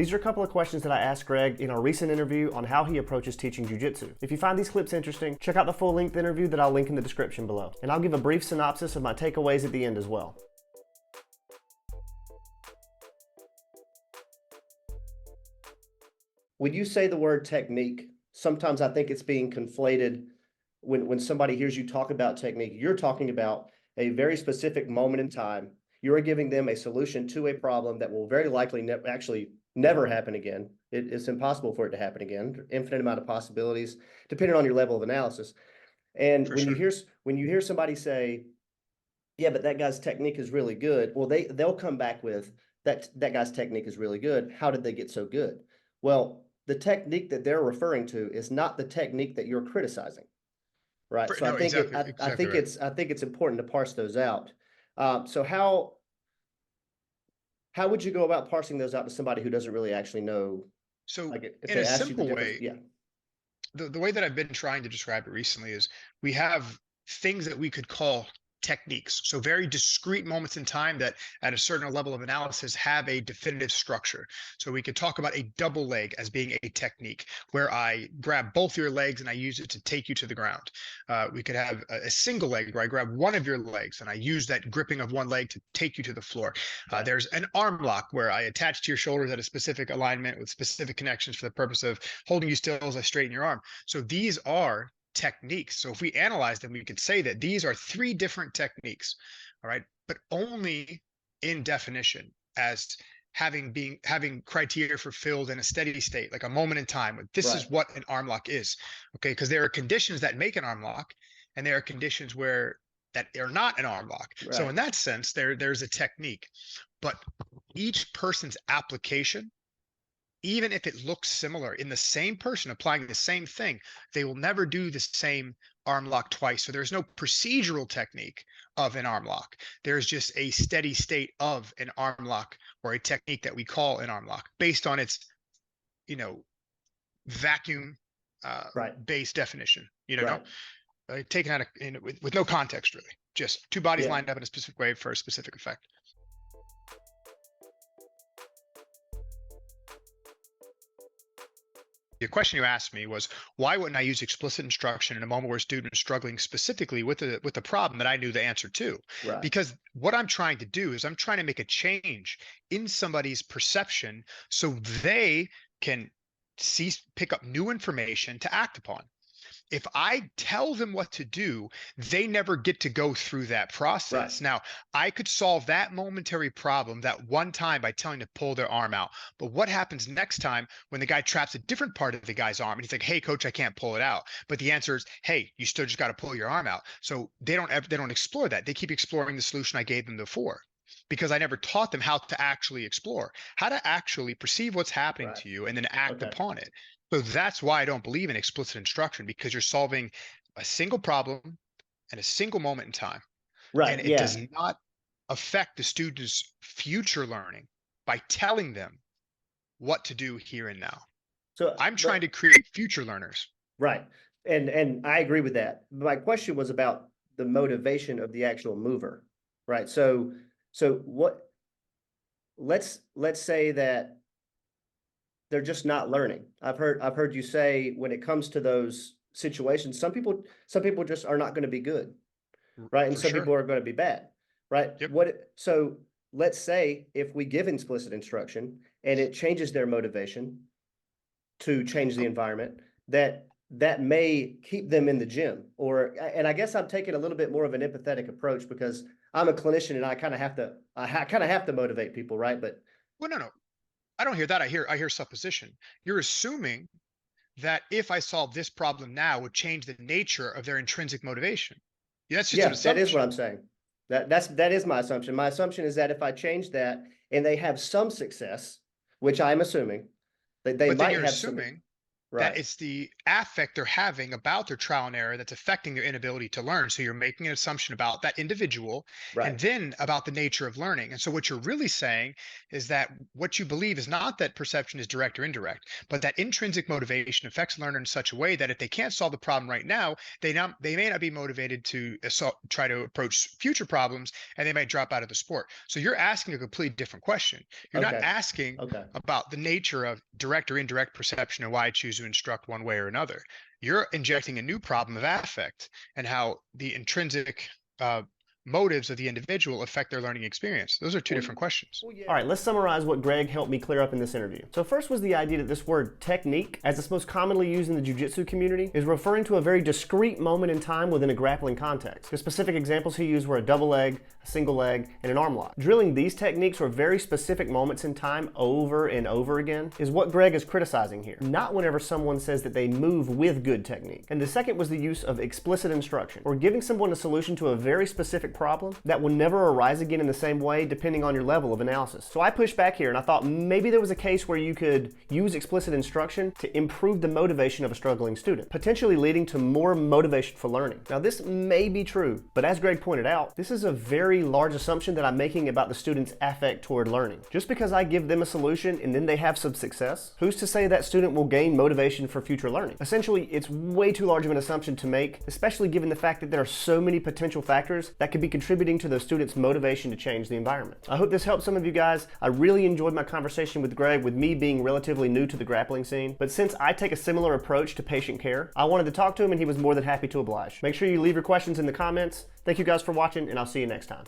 These are a couple of questions that I asked Greg in our recent interview on how he approaches teaching jiu-jitsu. If you find these clips interesting, check out the full-length interview that I'll link in the description below. And I'll give a brief synopsis of my takeaways at the end as well. When you say the word technique, sometimes I think it's being conflated. When somebody hears you talk about technique, you're talking about a very specific moment in time. You're giving them a solution to a problem that will very likely never happen again. It's impossible for it to happen again. Infinite amount of possibilities, depending on your level of analysis. And For when sure. you hear somebody say, "Yeah, but that guy's technique is really good," well, they'll come back with that guy's technique is really good. How did they get so good? Well, the technique that they're referring to is not the technique that you're criticizing. Right. So I No, think exactly right. I think it's important to parse those out. So how would you go about parsing those out to somebody who doesn't really actually know? So Like if in they a ask you the simple difference, way, yeah. the way that I've been trying to describe it recently is we have things that we could call techniques. So very discrete moments in time that at a certain level of analysis have a definitive structure. So we could talk about a double leg as being a technique where I grab both your legs and I use it to take you to the ground. We could have a single leg where I grab one of your legs and I use that gripping of one leg to take you to the floor. Right. There's an arm lock where I attach to your shoulders at a specific alignment with specific connections for the purpose of holding you still as I straighten your arm. So these are techniques. So if we analyze them, we could say that these are three different techniques, all right, but only in definition as having criteria fulfilled in a steady state, like a moment in time. This is Right. what an arm lock is, okay? Because there are conditions that make an arm lock, and there are conditions where that are not an arm lock. So Right. in that sense, there's a technique, but each person's application, even if it looks similar in the same person applying the same thing, they will never do the same arm lock twice. So there's no procedural technique of an arm lock. There's just a steady state of an arm lock or a technique that we call an arm lock based on its, vacuum Right. based definition, Right. taken out of, with no context really, just two bodies Yeah. lined up in a specific way for a specific effect. The question you asked me was, why wouldn't I use explicit instruction in a moment where a student is struggling specifically with the problem that I knew the answer to? Right. Because what I'm trying to do is I'm trying to make a change in somebody's perception so they can pick up new information to act upon. If I tell them what to do, they never get to go through that process. Right. Now, I could solve that momentary problem that one time by telling them to pull their arm out. But what happens next time when the guy traps a different part of the guy's arm and he's like, "Hey, coach, I can't pull it out." But the answer is, "Hey, you still just got to pull your arm out." So they don't explore that. They keep exploring the solution I gave them before, because I never taught them how to actually explore, how to actually perceive what's happening Right. to you and then act Okay. upon it. So that's why I don't believe in explicit instruction, because you're solving a single problem at a single moment in time. And Right. it does Yeah. not affect the student's future learning by telling them what to do here and now. So, I'm trying but to create future learners. right. And I agree with that. My question was about the motivation of the actual mover. Right. So what let's say that they're just not learning. I've heard you say when it comes to those situations, some people just are not going to be good, right? And For some sure. people are going to be bad, right? Yep. So let's say if we give explicit instruction and it changes their motivation to change the environment, that may keep them in the gym. And I guess I'm taking a little bit more of an empathetic approach because I'm a clinician and I kind of have to motivate people, right? But Well, no. I don't hear that. I hear supposition. You're assuming that if I solve this problem now would change the nature of their intrinsic motivation. Yeah, that's just an yeah, that is what assumption. I'm saying. That is my assumption. My assumption is that if I change that and they have some success, which I'm assuming that they But then might you're have some, assuming that Right. it's the affect they're having about their trial and error that's affecting their inability to learn. So you're making an assumption about that individual Right. and then about the nature of learning. And so what you're really saying is that what you believe is not that perception is direct or indirect, but that intrinsic motivation affects learner in such a way that if they can't solve the problem right now, they may not be motivated to try to approach future problems, and they might drop out of the sport. So you're asking a completely different question. You're not Okay. asking Okay. about the nature of direct or indirect perception and why I choose to instruct one way or another. You're injecting a new problem of affect and how the intrinsic uh, motives of the individual affect their learning experience. Those are two Well, different questions. All right, let's summarize what Greg helped me clear up in this interview. So first was the idea that this word technique, as it's most commonly used in the jiu-jitsu community, is referring to a very discrete moment in time within a grappling context. The specific examples he used were a double leg, a single leg, and an arm lock. Drilling these techniques or very specific moments in time over and over again is what Greg is criticizing here, not whenever someone says that they move with good technique. And the second was the use of explicit instruction, or giving someone a solution to a very specific problem that will never arise again in the same way depending on your level of analysis. So I pushed back here and I thought maybe there was a case where you could use explicit instruction to improve the motivation of a struggling student, potentially leading to more motivation for learning. Now this may be true, but as Greg pointed out, this is a very large assumption that I'm making about the student's affect toward learning. Just because I give them a solution and then they have some success, who's to say that student will gain motivation for future learning? Essentially, it's way too large of an assumption to make, especially given the fact that there are so many potential factors that could be contributing to the student's motivation to change the environment. I hope this helps some of you guys. I really enjoyed my conversation with Greg, with me being relatively new to the grappling scene, but since I take a similar approach to patient care, I wanted to talk to him and he was more than happy to oblige. Make sure you leave your questions in the comments. Thank you guys for watching, and I'll see you next time.